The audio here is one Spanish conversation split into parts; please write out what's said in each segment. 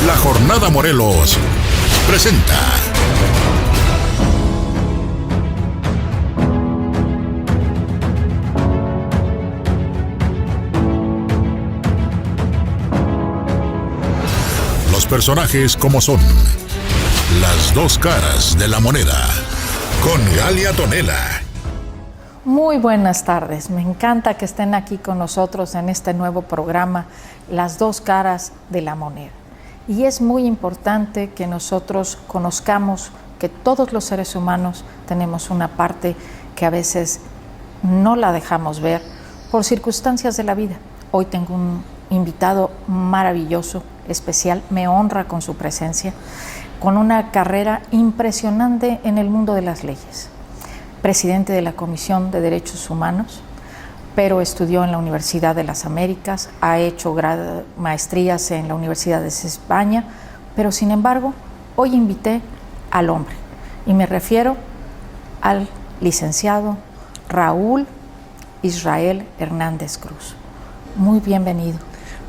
La Jornada Morelos presenta los personajes como son, las dos caras de la moneda, con Galia Tonela. Muy buenas tardes, me encanta que estén aquí con nosotros en este nuevo programa, Las dos caras de la moneda. Y es muy importante que nosotros conozcamos que todos los seres humanos tenemos una parte que a veces no la dejamos ver por circunstancias de la vida. Hoy tengo un invitado maravilloso, especial, me honra con su presencia, con una carrera impresionante en el mundo de las leyes. Presidente de la Comisión de Derechos Humanos, pero estudió en la Universidad de las Américas, ha hecho maestrías en la Universidad de España, pero sin embargo, hoy invité al hombre, y me refiero al licenciado Raúl Israel Hernández Cruz. Muy bienvenido.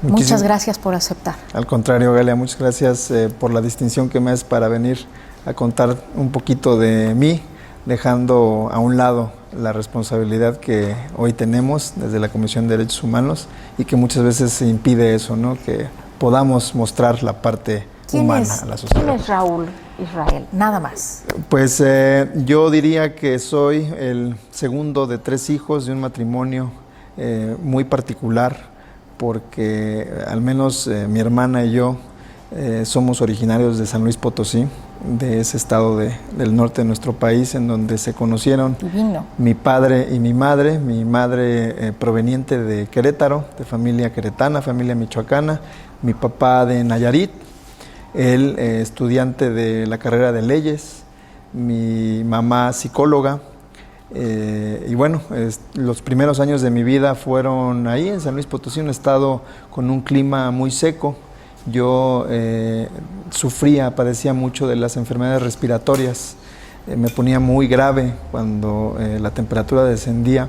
Muchas gracias por aceptar. Al contrario, Galia, muchas gracias por la distinción que me haces para venir a contar un poquito de mí, dejando a un lado la responsabilidad que hoy tenemos desde la Comisión de Derechos Humanos y que muchas veces se impide eso, ¿no? Que podamos mostrar la parte humana a la sociedad. ¿Quién es Raúl Israel? Nada más. Pues yo diría que soy el segundo de 3 hijos de un matrimonio muy particular, porque al menos mi hermana y yo somos originarios de San Luis Potosí, de ese estado del norte de nuestro país, en donde se conocieron mi padre y mi madre proveniente de Querétaro, de familia queretana, familia michoacana, mi papá de Nayarit, él estudiante de la carrera de leyes, mi mamá psicóloga, y bueno, los primeros años de mi vida fueron ahí en San Luis Potosí, un estado con un clima muy seco. Yo padecía mucho de las enfermedades respiratorias, me ponía muy grave cuando la temperatura descendía,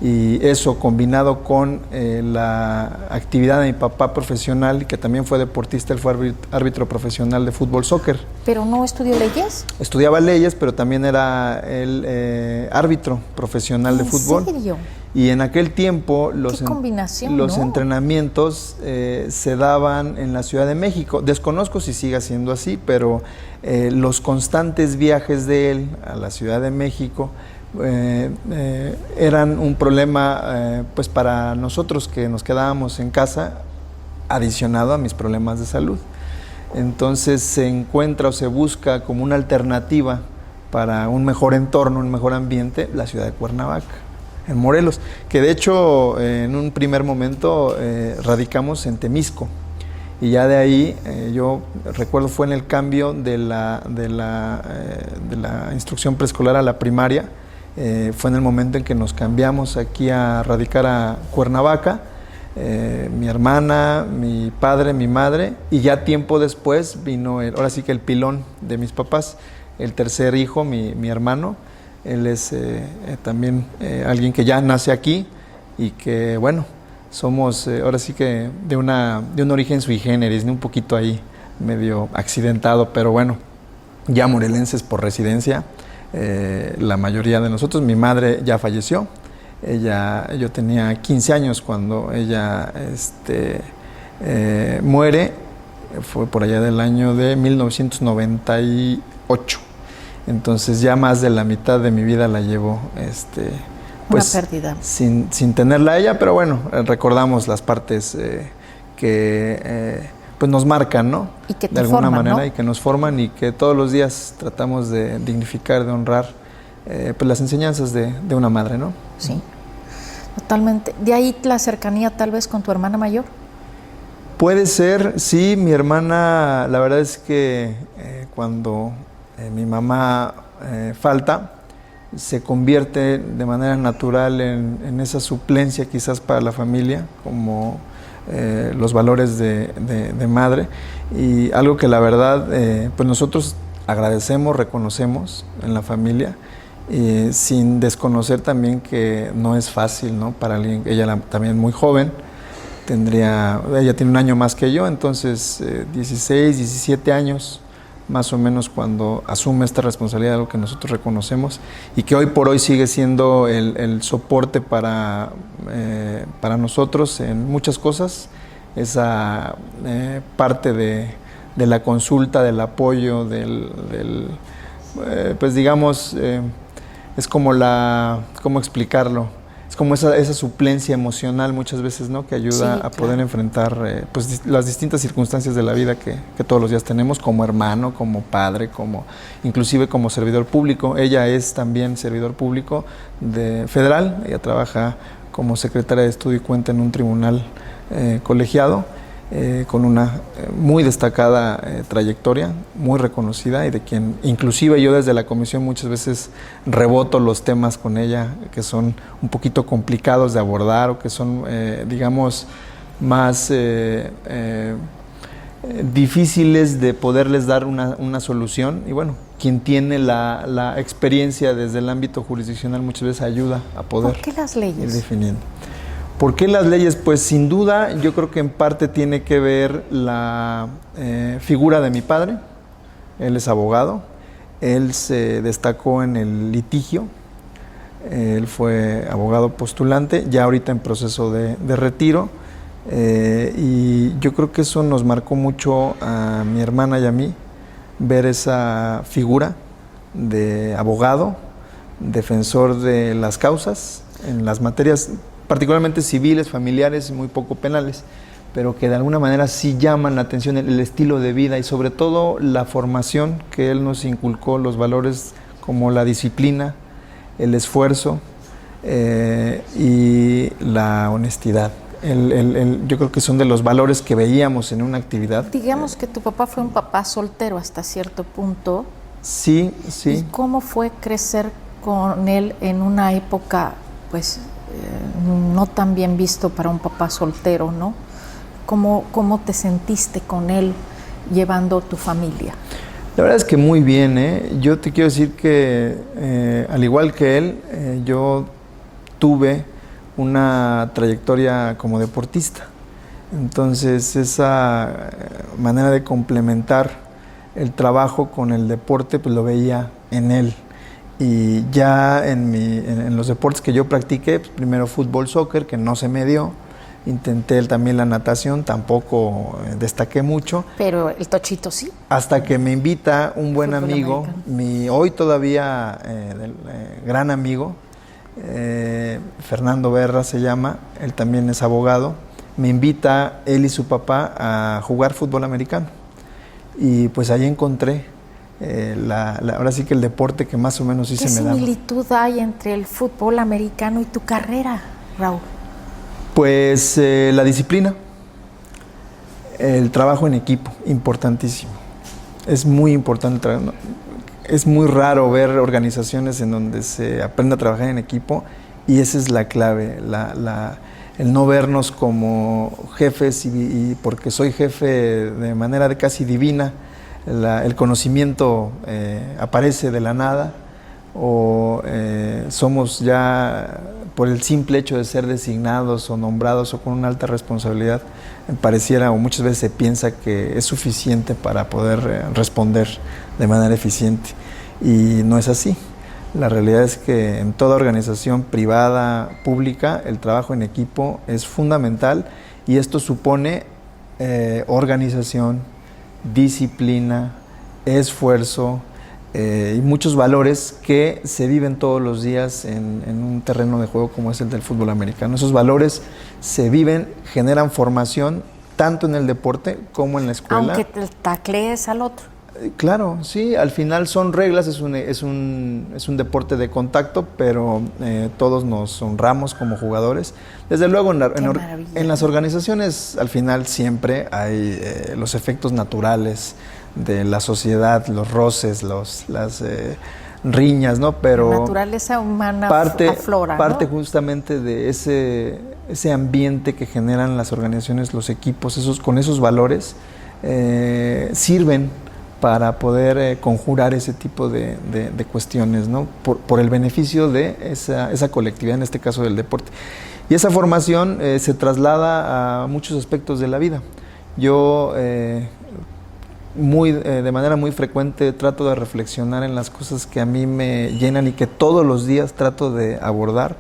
y eso combinado con la actividad de mi papá profesional, que también fue deportista, él fue árbitro profesional de fútbol soccer. ¿Pero no estudió leyes? Estudiaba leyes, pero también era el árbitro profesional de fútbol. ¿En serio? Y en aquel tiempo los entrenamientos se daban en la Ciudad de México. Desconozco si sigue siendo así, pero los constantes viajes de él a la Ciudad de México eran un problema pues para nosotros que nos quedábamos en casa, adicionado a mis problemas de salud. Entonces se encuentra o se busca como una alternativa para un mejor entorno, un mejor ambiente, la ciudad de Cuernavaca, en Morelos, que de hecho en un primer momento radicamos en Temisco, y ya de ahí yo recuerdo fue en el cambio de la instrucción preescolar a la primaria, fue en el momento en que nos cambiamos aquí a radicar a Cuernavaca, mi hermana, mi padre, mi madre, y ya tiempo después vino ahora sí que el pilón de mis papás, el tercer hijo, mi hermano. Él es también alguien que ya nace aquí, y que bueno, somos ahora sí que de un origen sui generis, un poquito ahí medio accidentado, pero bueno, ya morelenses por residencia, la mayoría de nosotros. Mi madre ya falleció, yo tenía 15 años cuando ella muere, fue por allá del año de 1998. Entonces ya más de la mitad de mi vida la llevo pues, una pérdida. Sin tenerla a ella, pero bueno, recordamos las partes que pues nos marcan, ¿no? Y que te de alguna forman, manera, ¿no? Y que nos forman, y que todos los días tratamos de dignificar, de honrar pues las enseñanzas de una madre, ¿no? Sí, totalmente. ¿De ahí la cercanía tal vez con tu hermana mayor? Puede ser, sí. Mi hermana, la verdad es que cuando mi mamá falta, se convierte de manera natural en esa suplencia quizás para la familia, como los valores de madre, y algo que la verdad pues nosotros agradecemos, reconocemos en la familia, sin desconocer también que no es fácil, ¿no? Para alguien, ella también muy joven, ella tiene un año más que yo, entonces 16, 17 años más o menos cuando asume esta responsabilidad, algo que nosotros reconocemos y que hoy por hoy sigue siendo el soporte para nosotros en muchas cosas, esa parte de la consulta, del apoyo, pues digamos, es como ¿cómo explicarlo? Es como esa suplencia emocional muchas veces, ¿no? Que ayuda a poder enfrentar pues, las distintas circunstancias de la vida que todos los días tenemos, como hermano, como padre, inclusive como servidor público. Ella es también servidor público federal, ella trabaja como secretaria de estudio y cuenta en un tribunal colegiado, con una muy destacada trayectoria, muy reconocida y de quien inclusive yo desde la comisión muchas veces reboto los temas con ella que son un poquito complicados de abordar o que son, digamos, más difíciles de poderles dar una solución. Y bueno, quien tiene la experiencia desde el ámbito jurisdiccional muchas veces ayuda a poder ¿Por qué las leyes? ir definiendo. ¿Por qué las leyes? Pues sin duda yo creo que en parte tiene que ver la figura de mi padre. Él es abogado, él se destacó en el litigio, él fue abogado postulante, ya ahorita en proceso de retiro, y yo creo que eso nos marcó mucho a mi hermana y a mí, ver esa figura de abogado, defensor de las causas en las materias particularmente civiles, familiares y muy poco penales, pero que de alguna manera sí llaman la atención el estilo de vida y sobre todo la formación que él nos inculcó, los valores como la disciplina, el esfuerzo y la honestidad. Yo creo que son de los valores que veíamos en una actividad. Digamos que tu papá fue un papá soltero hasta cierto punto. Sí, sí. ¿Y cómo fue crecer con él en una época, pues, no tan bien visto para un papá soltero, ¿no? ¿Cómo te sentiste con él llevando tu familia? La verdad es que muy bien, ¿eh? Yo te quiero decir que al igual que él, yo tuve una trayectoria como deportista. Entonces esa manera de complementar el trabajo con el deporte, pues lo veía en él. Y ya en los deportes que yo practiqué, pues primero fútbol, soccer, que no se me dio. Intenté también la natación, tampoco destaqué mucho. Pero el tochito sí. Hasta que me invita un buen Fútbol amigo, americano. mi hoy todavía gran amigo, Fernando Berra se llama, él también es abogado, me invita él y su papá a jugar fútbol americano. Y pues ahí encontré ahora sí que el deporte que más o menos sí ¿Qué se me daba. similitud hay entre el fútbol americano y tu carrera, Raúl? Pues la disciplina, el trabajo en equipo, importantísimo. Es muy importante, es muy raro ver organizaciones en donde se aprende a trabajar en equipo y esa es la clave, el no vernos como jefes y porque soy jefe de manera casi divina, el conocimiento aparece de la nada o somos ya por el simple hecho de ser designados o nombrados o con una alta responsabilidad, pareciera o muchas veces se piensa que es suficiente para poder responder de manera eficiente y no es así. La realidad es que en toda organización privada, pública, el trabajo en equipo es fundamental y esto supone organización, disciplina, esfuerzo y muchos valores que se viven todos los días en un terreno de juego como es el del fútbol americano. Esos valores se viven, generan formación tanto en el deporte como en la escuela. Aunque te taclees al otro. Claro, sí, al final son reglas, es un deporte de contacto, pero todos nos honramos como jugadores. Desde luego en las organizaciones al final siempre hay los efectos naturales de la sociedad, los roces, las riñas, ¿no? Pero la naturaleza humana aflora, parte ¿no? Justamente de ese ambiente que generan las organizaciones, los equipos, con esos valores sirven para poder conjurar ese tipo de cuestiones, ¿no? Por el beneficio de esa colectividad, en este caso del deporte. Y esa formación se traslada a muchos aspectos de la vida. Yo de manera muy frecuente trato de reflexionar en las cosas que a mí me llenan y que todos los días trato de abordar,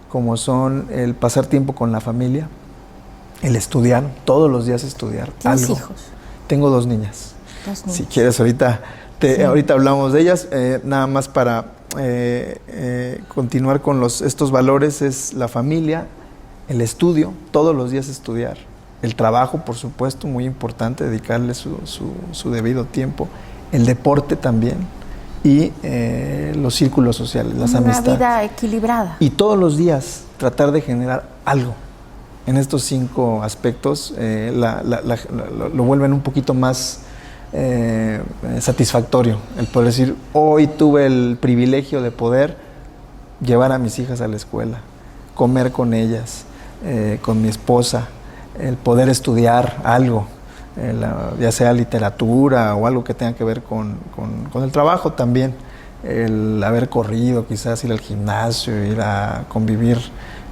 como son el pasar tiempo con la familia, el estudiar, todos los días estudiar. ¿Tienes hijos? Tengo 2 niñas. 2 niñas. Si quieres, ahorita hablamos de ellas. Nada más para continuar con estos valores es la familia, el estudio, todos los días estudiar. El trabajo, por supuesto, muy importante, dedicarle su debido tiempo. El deporte también. Y los círculos sociales, las amistades. Una vida equilibrada. Y todos los días tratar de generar algo. En estos 5 aspectos lo vuelven un poquito más satisfactorio. El poder decir, hoy tuve el privilegio de poder llevar a mis hijas a la escuela, comer con ellas, con mi esposa, el poder estudiar algo, ya sea literatura o algo que tenga que ver con el trabajo también, el haber corrido, quizás ir al gimnasio, ir a convivir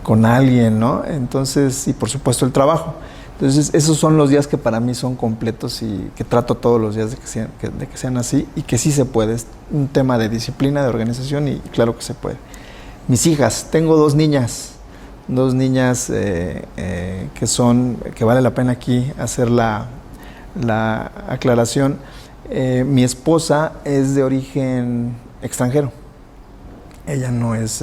con alguien, ¿no? Entonces, y por supuesto el trabajo. Entonces, esos son los días que para mí son completos y que trato todos los días de que sean así y que sí se puede. Es un tema de disciplina, de organización y claro que se puede. Mis hijas, tengo 2 niñas. 2 niñas que vale la pena aquí hacer la aclaración. Mi esposa es de origen extranjero. Ella no es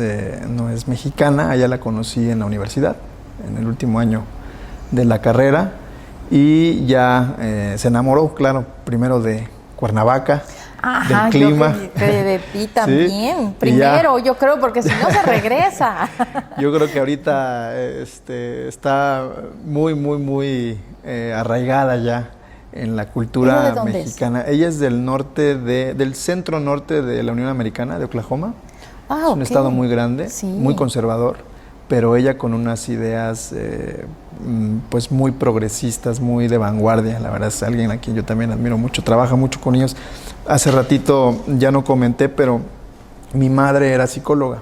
mexicana, ella la conocí en la universidad, en el último año de la carrera, y ya se enamoró, claro, primero de Cuernavaca, del clima. Yo de ti también, ¿sí? Primero, yo creo, porque si no se regresa. Yo creo que ahorita está muy arraigada ya en la cultura mexicana. Es? Ella es del del centro norte de la Unión Americana, de Oklahoma. Es un estado muy grande, sí, muy conservador, pero ella con unas ideas pues muy progresistas, muy de vanguardia. La verdad es alguien a quien yo también admiro mucho, trabaja mucho con ellos. Hace ratito ya no comenté, pero mi madre era psicóloga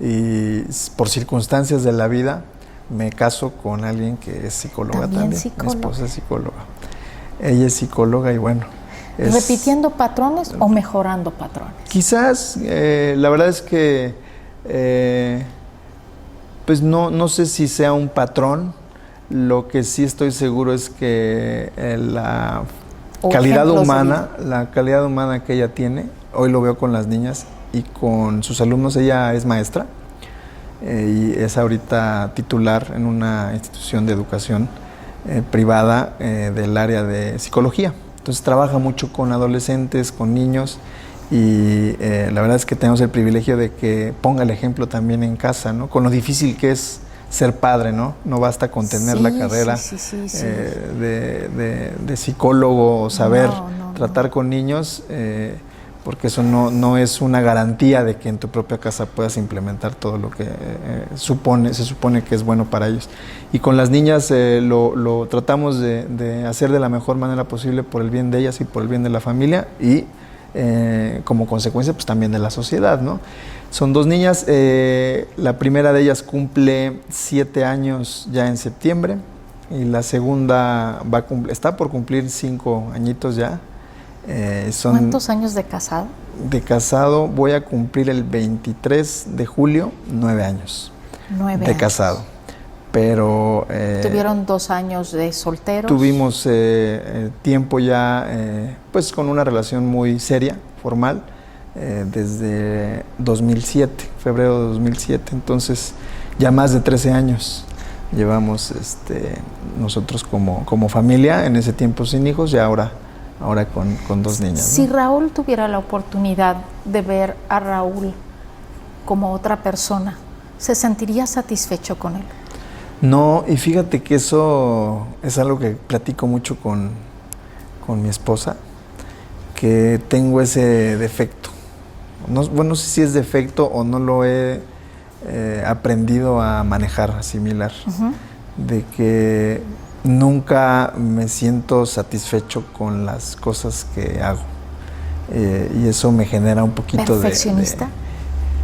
y por circunstancias de la vida me caso con alguien que es psicóloga también. Mi esposa es psicóloga. Ella es psicóloga y bueno. ¿Repitiendo patrones o mejorando patrones? Quizás, la verdad es que pues no sé si sea un patrón. Lo que sí estoy seguro es que la calidad humana que ella tiene, hoy lo veo con las niñas y con sus alumnos. Ella es maestra y es ahorita titular en una institución de educación privada del área de psicología. Entonces trabaja mucho con adolescentes, con niños y la verdad es que tenemos el privilegio de que ponga el ejemplo también en casa, ¿no? Con lo difícil que es ser padre, ¿no? No basta con tener la carrera de psicólogo o saber tratar con niños, porque eso no es una garantía de que en tu propia casa puedas implementar todo lo que se supone que es bueno para ellos. Y con las niñas lo tratamos de hacer de la mejor manera posible por el bien de ellas y por el bien de la familia y como consecuencia pues también de la sociedad, ¿no? Son 2 niñas, la primera de ellas cumple 7 años ya en septiembre y la segunda está por cumplir 5 añitos ya. ¿Cuántos años de casado? De casado voy a cumplir el 23 de julio 9 años. 9 de años. Casado. Pero ¿tuvieron 2 años de solteros? Tuvimos tiempo ya pues con una relación muy seria, formal, desde 2007, febrero de 2007. Entonces ya más de 13 años llevamos nosotros como familia, en ese tiempo sin hijos y ahora con 2 niñas. Si Raúl tuviera la oportunidad de ver a Raúl como otra persona, ¿se sentiría satisfecho con él? No, y fíjate que eso es algo que platico mucho con mi esposa, que tengo ese defecto. No sé si es defecto o no lo he aprendido a manejar, a asimilar, de que nunca me siento satisfecho con las cosas que hago. Y eso me genera un poquito ¿Perfeccionista?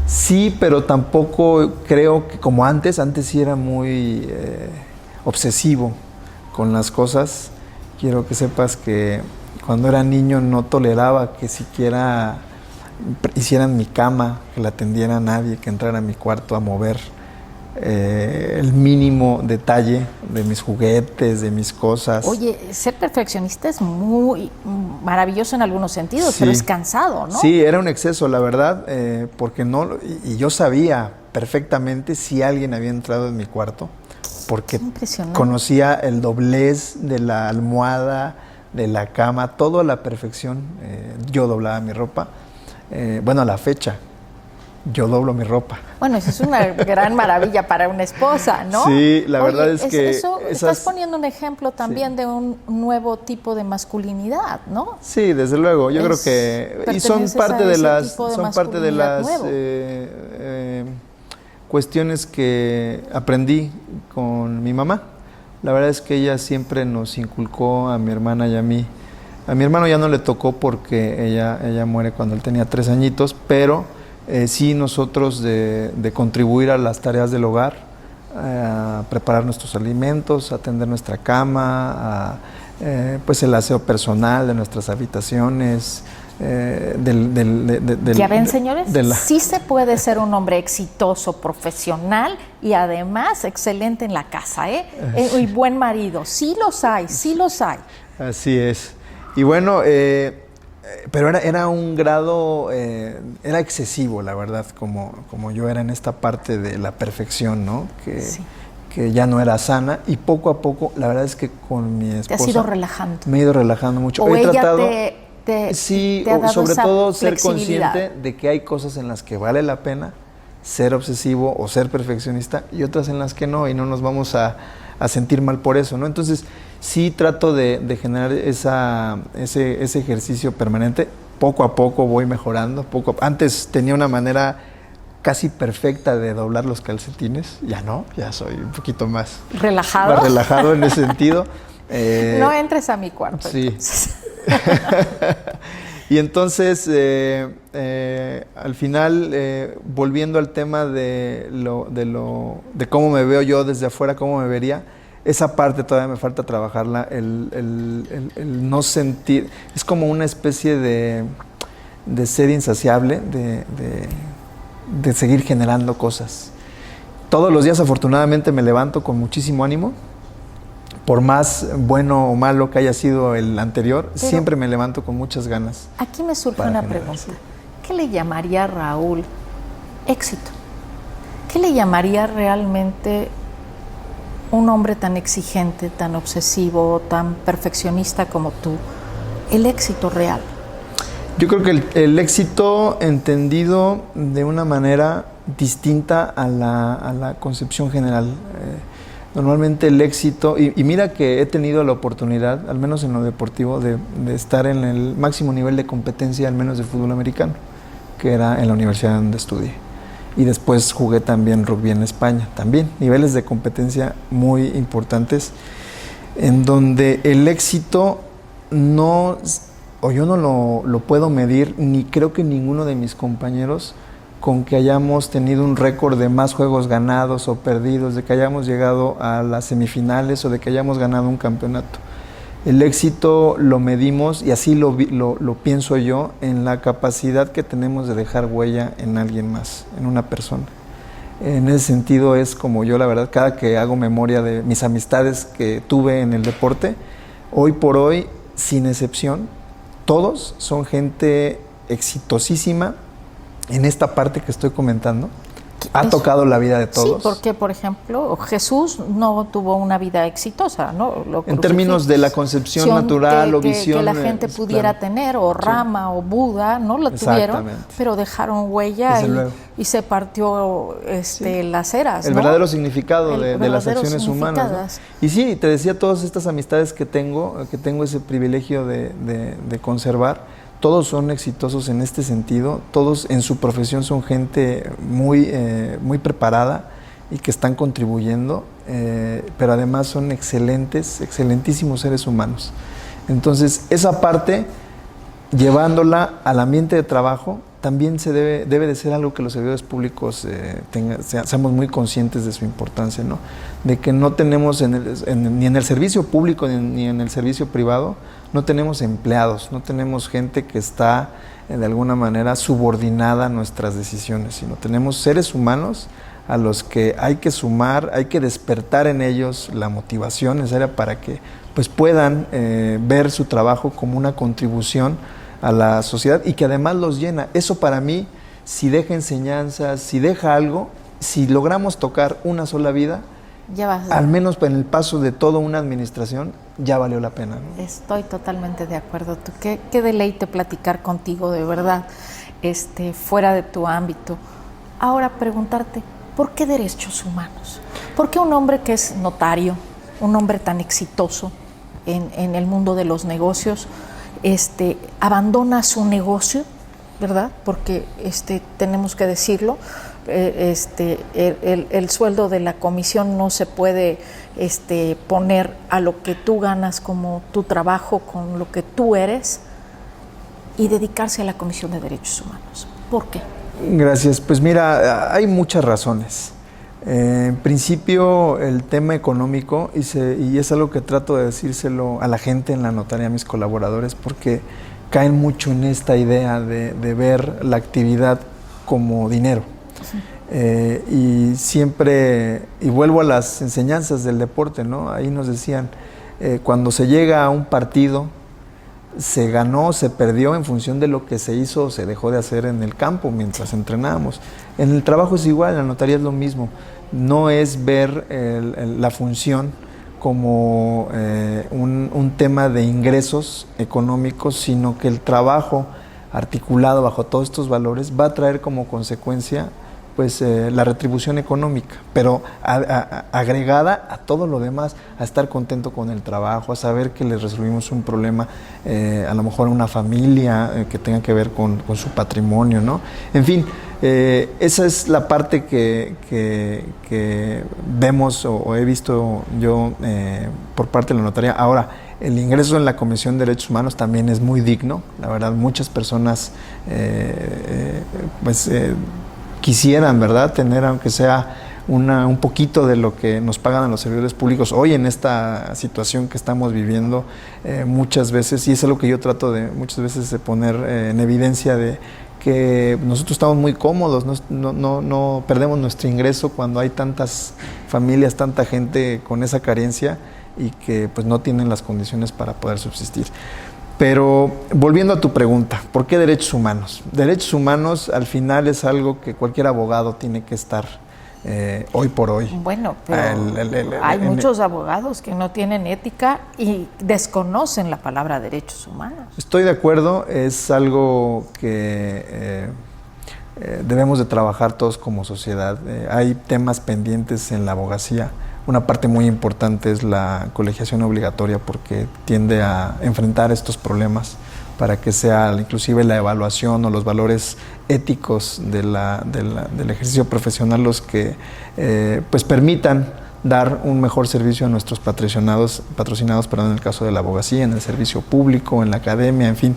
Sí, pero tampoco creo que como antes sí era muy obsesivo con las cosas. Quiero que sepas que cuando era niño no toleraba que siquiera hicieran mi cama, que la atendiera nadie, que entrara a mi cuarto a mover el mínimo detalle de mis juguetes, de mis cosas. Oye, ser perfeccionista es muy maravilloso en algunos sentidos, Sí. pero es cansado, ¿no? Sí, era un exceso, la verdad, porque no, y yo sabía perfectamente si alguien había entrado en mi cuarto, porque Impresionante. conocía el doblez de la almohada, de la cama, todo a la perfección. Yo doblaba mi ropa. Bueno, a la fecha, yo doblo mi ropa. Bueno, eso es una gran maravilla para una esposa, ¿no? Sí, la Oye, verdad es que eso, esas- estás poniendo un ejemplo también de un nuevo tipo de masculinidad, ¿no? Sí, desde luego. Yo creo que y son perteneces parte a de ese las tipo de son parte de masculinidad las nuevo. cuestiones que aprendí con mi mamá. La verdad es que ella siempre nos inculcó a mi hermana y a mí. A mi hermano ya no le tocó porque ella muere cuando él tenía 3 añitos, pero sí nosotros de contribuir a las tareas del hogar, a preparar nuestros alimentos, a atender nuestra cama, pues el aseo personal de nuestras habitaciones. Ya ven, señores, de la- sí se puede ser un hombre exitoso, profesional y además excelente en la casa, ¿eh? Y buen marido. Sí los hay, sí los hay. Así es. Y bueno, pero era un grado, era excesivo, la verdad, como yo era en esta parte de la perfección, ¿no? Sí. Que ya no era sana, y poco a poco, la verdad es que con mi esposa... Te has ido relajando. Me he ido relajando mucho. O He ella tratado, te ha dado sobre esa todo ser flexibilidad. consciente de que hay cosas en las que vale la pena ser obsesivo o ser perfeccionista y otras en las que no, y no nos vamos a sentir mal por eso, ¿no? Entonces, sí trato de generar ese ejercicio permanente. Poco a poco voy mejorando. Antes tenía una manera casi perfecta de doblar los calcetines. Ya no, ya soy un poquito más ¿Relajado? más relajado en ese sentido. No entres a mi cuarto. Sí. Entonces. Y entonces, al final, volviendo al tema de cómo me veo yo desde afuera, cómo me vería, esa parte todavía me falta trabajarla, el no sentir, es como una especie de sed insaciable, de seguir generando cosas. Todos los días, afortunadamente, me levanto con muchísimo ánimo. Por más bueno o malo que haya sido el anterior, Pero siempre me levanto con muchas ganas. Aquí me surge Para una generar, pregunta. ¿Qué le llamaría Raúl éxito? ¿Qué le llamaría realmente un hombre tan exigente, tan obsesivo, tan perfeccionista como tú, el éxito real? Yo creo que el éxito entendido de una manera distinta a la concepción general. Normalmente el éxito, y mira que he tenido la oportunidad, al menos en lo deportivo, de estar en el máximo nivel de competencia, al menos de fútbol americano, que era en la universidad donde estudié. Y después jugué también rugby en España, también niveles de competencia muy importantes, en donde el éxito no, o yo no lo puedo medir, ni creo que ninguno de mis compañeros, con que hayamos tenido un récord de más juegos ganados o perdidos, de que hayamos llegado a las semifinales o de que hayamos ganado un campeonato. El éxito lo medimos, y así lo pienso yo, en la capacidad que tenemos de dejar huella en alguien más, en una persona. En ese sentido es como yo, la verdad, cada que hago memoria de mis amistades que tuve en el deporte, hoy por hoy, sin excepción, todos son gente exitosísima en esta parte que estoy comentando. Ha tocado la vida de todos. Sí, porque, por ejemplo, Jesús no tuvo una vida exitosa, ¿no? En términos de la concepción natural o visión. Que la gente pudiera claro, tener, o Rama o Buda, no lo tuvieron, pero dejaron huella y se partió las eras, el ¿no? verdadero significado de las acciones humanas, ¿no? Y sí, te decía, todas estas amistades que tengo ese privilegio de conservar, todos son exitosos en este sentido, todos en su profesión son gente muy preparada y que están contribuyendo, pero además son excelentísimos seres humanos. Entonces, esa parte, llevándola al ambiente de trabajo, también debe de ser algo que los servidores públicos seamos muy conscientes de su importancia, ¿no? De que no tenemos ni en el servicio público ni en el servicio privado, no tenemos empleados, no tenemos gente que está de alguna manera subordinada a nuestras decisiones, sino tenemos seres humanos a los que hay que sumar, hay que despertar en ellos la motivación necesaria para que pues, puedan ver su trabajo como una contribución a la sociedad y que además los llena. Eso para mí, si deja enseñanzas, si deja algo, si logramos tocar una sola vida, al menos en el paso de toda una administración, ya valió la pena, ¿no? Estoy totalmente de acuerdo. Qué deleite platicar contigo, de verdad, fuera de tu ámbito. Ahora preguntarte, ¿por qué derechos humanos? ¿Por qué un hombre que es notario, un hombre tan exitoso en el mundo de los negocios, abandona su negocio, ¿verdad? Porque tenemos que decirlo, el sueldo de la comisión no se puede poner a lo que tú ganas como tu trabajo, con lo que tú eres, y dedicarse a la Comisión de Derechos Humanos. ¿Por qué? Gracias. Pues mira, hay muchas razones. En principio, el tema económico, y es algo que trato de decírselo a la gente en la notaría, a mis colaboradores, porque caen mucho en esta idea de ver la actividad como dinero. Sí. Y siempre, y vuelvo a las enseñanzas del deporte, ¿no? Ahí nos decían, cuando se llega a un partido, se ganó, se perdió en función de lo que se hizo o se dejó de hacer en el campo mientras entrenábamos. En el trabajo es igual, en la notaría es lo mismo. No es ver la función como un tema de ingresos económicos, sino que el trabajo articulado bajo todos estos valores va a traer como consecuencia pues la retribución económica, pero agregada a todo lo demás, a estar contento con el trabajo, a saber que les resolvimos un problema, a lo mejor a una familia que tenga que ver con su patrimonio, ¿no? En fin, esa es la parte que vemos o he visto yo por parte de la notaría. Ahora, el ingreso en la Comisión de Derechos Humanos también es muy digno, la verdad, muchas personas quisieran, ¿verdad?, tener aunque sea un poquito de lo que nos pagan a los servidores públicos hoy en esta situación que estamos viviendo muchas veces, y es algo que yo trato de muchas veces de poner en evidencia, de que nosotros estamos muy cómodos, no perdemos nuestro ingreso cuando hay tantas familias, tanta gente con esa carencia y que pues no tienen las condiciones para poder subsistir. Pero volviendo a tu pregunta, ¿por qué derechos humanos? Derechos humanos al final es algo que cualquier abogado tiene que estar hoy por hoy. Bueno, pero hay muchos abogados que no tienen ética y desconocen la palabra derechos humanos. Estoy de acuerdo, es algo que debemos de trabajar todos como sociedad. Hay temas pendientes en la abogacía. Una parte muy importante es la colegiación obligatoria, porque tiende a enfrentar estos problemas para que sea inclusive la evaluación o los valores éticos del ejercicio profesional los que pues permitan dar un mejor servicio a nuestros patrocinados, en el caso de la abogacía, en el servicio público, en la academia, en fin.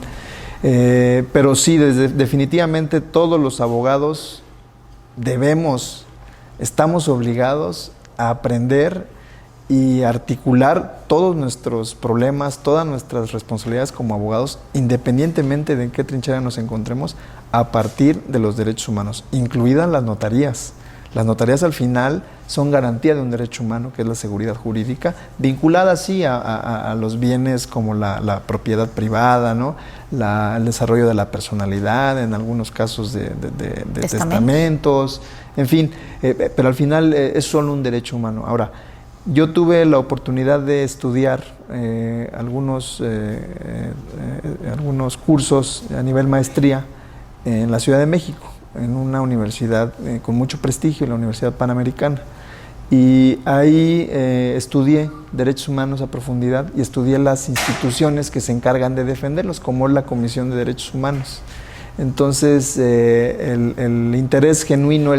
Pero sí, definitivamente todos los abogados estamos obligados a aprender y articular todos nuestros problemas, todas nuestras responsabilidades como abogados, independientemente de en qué trinchera nos encontremos, a partir de los derechos humanos, incluidas las notarías. Las notarías al final son garantía de un derecho humano, que es la seguridad jurídica, vinculada sí a los bienes como la propiedad privada, ¿no? El desarrollo de la personalidad, en algunos casos de testamentos, en fin, pero al final es solo un derecho humano. Ahora, yo tuve la oportunidad de estudiar algunos cursos a nivel maestría en la Ciudad de México, en una universidad con mucho prestigio, la Universidad Panamericana. Y ahí estudié derechos humanos a profundidad y estudié las instituciones que se encargan de defenderlos, como la Comisión de Derechos Humanos. Entonces, el interés genuino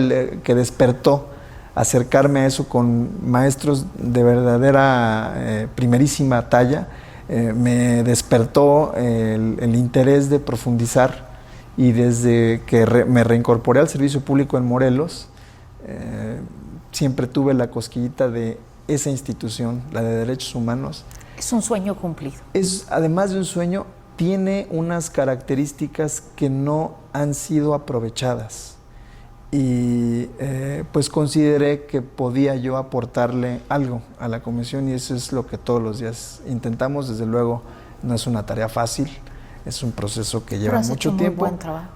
que despertó acercarme a eso con maestros de verdadera primerísima talla, me despertó el interés de profundizar Y desde que me reincorporé al servicio público en Morelos, siempre tuve la cosquillita de esa institución, la de derechos humanos. Es un sueño cumplido. Además de un sueño, tiene unas características que no han sido aprovechadas. Y pues consideré que podía yo aportarle algo a la comisión, y eso es lo que todos los días intentamos. Desde luego no es una tarea fácil, es un proceso que lleva mucho tiempo,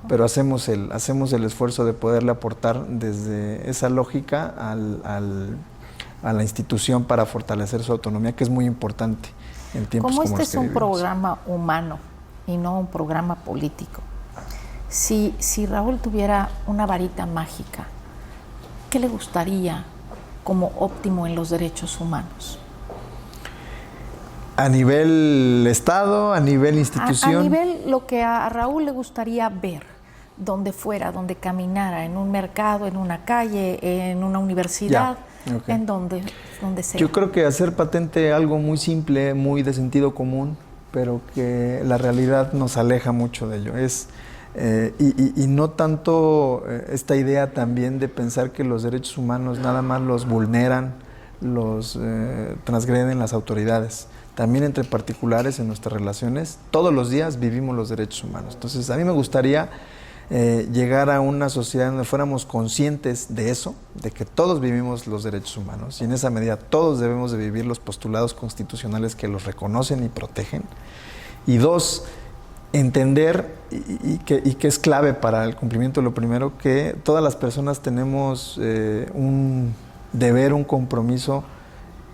pero hacemos el esfuerzo de poderle aportar desde esa lógica a la institución para fortalecer su autonomía, que es muy importante en tiempos como este. Como este es un programa humano y no un programa político, si Raúl tuviera una varita mágica, ¿qué le gustaría como óptimo en los derechos humanos? ¿A nivel Estado, a nivel institución? A nivel lo que a Raúl le gustaría ver, donde fuera, donde caminara, en un mercado, en una calle, en una universidad, okay. En donde sea. Yo creo que hacer patente algo muy simple, muy de sentido común, pero que la realidad nos aleja mucho de ello. Y no tanto esta idea también de pensar que los derechos humanos nada más los vulneran, los transgreden las autoridades. También entre particulares en nuestras relaciones, todos los días vivimos los derechos humanos. Entonces, a mí me gustaría llegar a una sociedad donde fuéramos conscientes de eso, de que todos vivimos los derechos humanos, y en esa medida todos debemos de vivir los postulados constitucionales que los reconocen y protegen. Y dos, entender, y que es clave para el cumplimiento de lo primero, que todas las personas tenemos un deber, un compromiso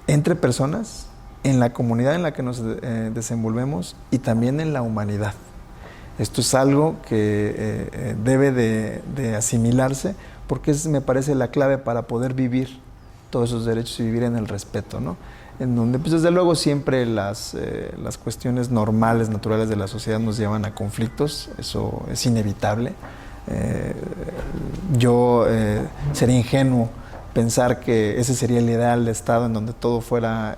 entre personas, en la comunidad en la que nos desenvolvemos y también en la humanidad. Esto es algo que debe de asimilarse, porque me parece la clave para poder vivir todos esos derechos y vivir en el respeto, ¿no? En donde, pues, desde luego, siempre las cuestiones normales, naturales de la sociedad nos llevan a conflictos, eso es inevitable. Yo sería ingenuo pensar que ese sería el ideal de Estado en donde todo fuera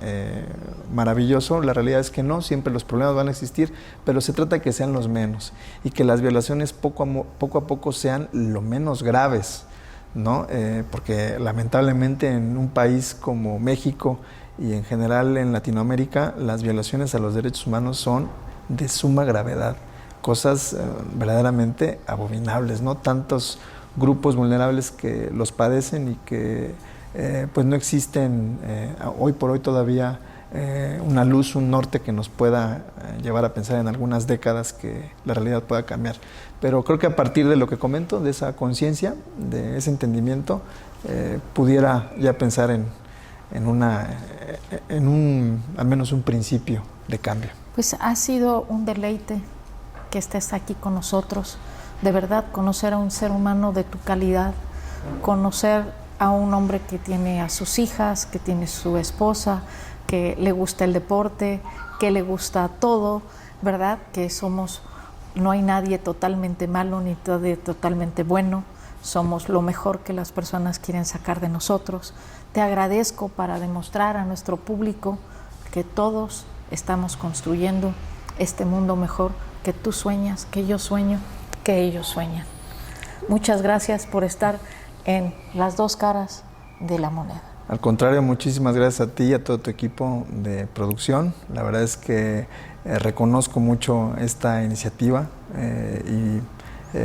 maravilloso. La realidad es que no, siempre los problemas van a existir, pero se trata de que sean los menos y que las violaciones poco a poco sean lo menos graves, ¿no? Porque lamentablemente en un país como México y en general en Latinoamérica, las violaciones a los derechos humanos son de suma gravedad, cosas verdaderamente abominables, ¿no? Tantos grupos vulnerables que los padecen y que pues no existen hoy por hoy todavía una luz, un norte que nos pueda llevar a pensar en algunas décadas que la realidad pueda cambiar. Pero creo que a partir de lo que comento, de esa conciencia, de ese entendimiento, pudiera ya pensar en al menos un principio de cambio. Pues ha sido un deleite que estés aquí con nosotros. De verdad, conocer a un ser humano de tu calidad, conocer a un hombre que tiene a sus hijas, que tiene su esposa, que le gusta el deporte, que le gusta todo, ¿verdad? Que no hay nadie totalmente malo ni nadie totalmente bueno, somos lo mejor que las personas quieren sacar de nosotros. Te agradezco para demostrar a nuestro público que todos estamos construyendo este mundo mejor, que tú sueñas, que yo sueño, que ellos sueñan. Muchas gracias por estar en Las Dos Caras de la Moneda. Al contrario, muchísimas gracias a ti y a todo tu equipo de producción. La verdad es que reconozco mucho esta iniciativa y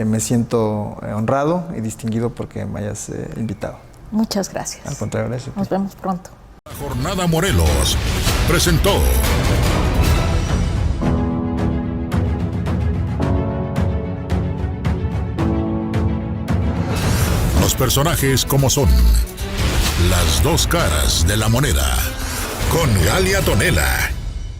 me siento honrado y distinguido porque me hayas invitado. Muchas gracias. Al contrario, gracias a ti. Nos vemos pronto. La Jornada Morelos presentó los personajes como son. Las dos caras de la moneda. Con Galia Tonela.